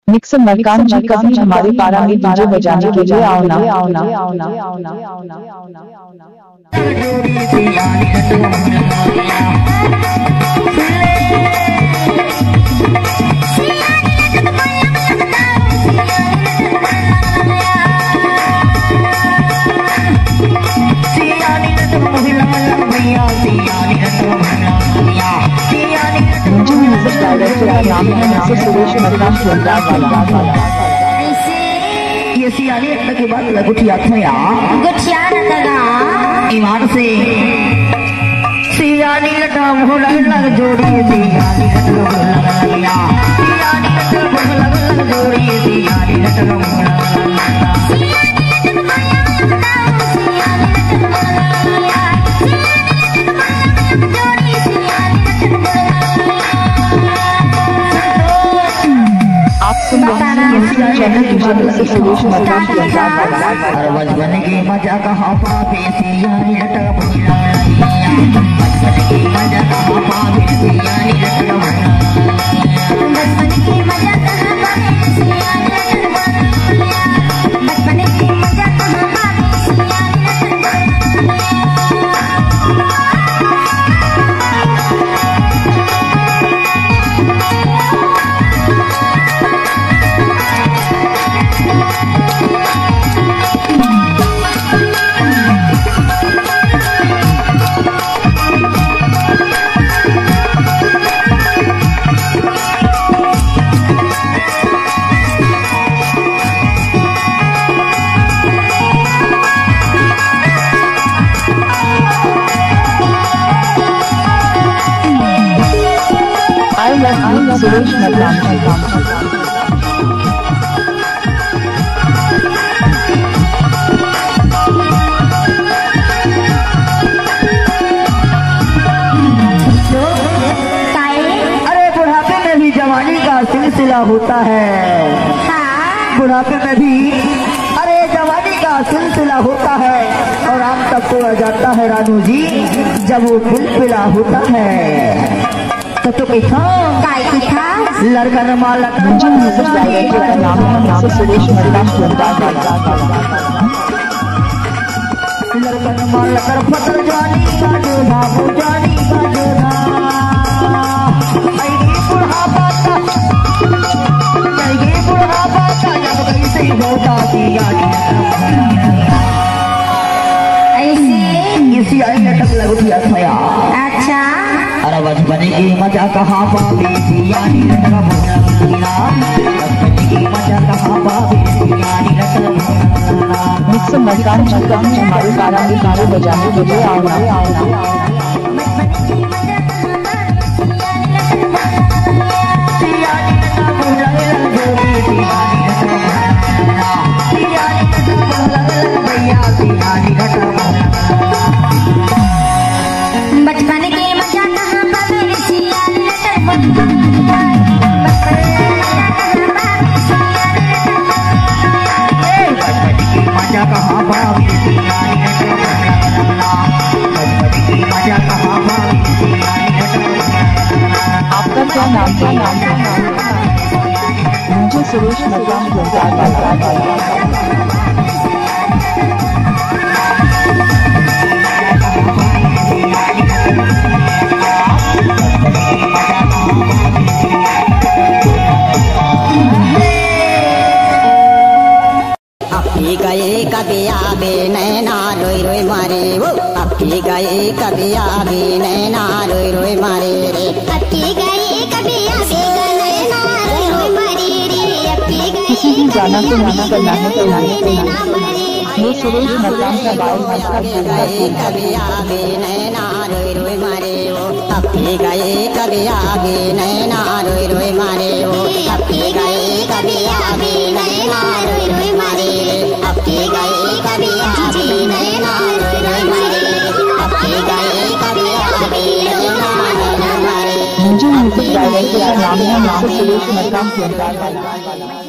Mixer मकान जी कभी हमारे पारा में डीजे बजाने के लिए आओ ना। ये सियानी रखने के बाद गुठिया थया गुठिया न लगा ईमान से सियानी लटा भोला लग जोड़ी सियानी लटा लग गया सियानी लटा भोला लग जोड़ी सियानी लटा भोला बचपन की मजा कहाँ पावे सियानी लटा भोला बचपन की मजा कहाँ पावे सियानी लटा भोला बचपन की मजा कहाँ पावे सियानी लटा भोला बचपन की मजा कहाँ पावे सियानी लटा सुरेश अरे बुढ़ापे में भी जवानी का सिलसिला होता है। बुढ़ापे में भी अरे जवानी का सिलसिला होता है और आम तक तो जाता है रानू जी जब वो पिलपिला होता है तो कैसा लड़का न माल लड़का न माल कर फटल जानी का जोधा वो जानी का जोधा बुढ़ापा का जब कैसे होता इसी आई लटक लगुटिया थया। अच्छा अरे बचपन की मजा कहाँ पावे सियानी लटा भोला बचपन की मजा कहाँ पावे सियानी लटा भोला मिक्सर मकान जी कभी हमारे पारा में डीजे बजाने के लिए आओ ना। बचपन की मजा कहाँ पावे सियानी लटा मजा कहाँ पावे सियानी लटा बचपन की मजा कहाँ पावे सियानी लटा। आपका क्या नाम है? मुझे सुरेश गए कभी आवे नैना रोई रोई मारे वो अक्की गए कभी आवे नैना रोई रोई मारे रे अक्की गए कभी आवे नैना रोई रोई मारे रे अक्की गए किसी भी गाना को गाना करना है तो ये सुरेश मकान का गए कभी आवे नैना रोई रोई मारे वो अक्की गए कभी आवे नैना रोई रोई मारे वो अक्की गए कभी आवे नैना रोई रोई मारे अक्की गए कभी आवे नैना रोई रोई मारे अक्की गए कभी आवे नैना रोई रोई मारे। मुझे म्यूजिक डायरेक्टर का नाम है सुरेश मकान।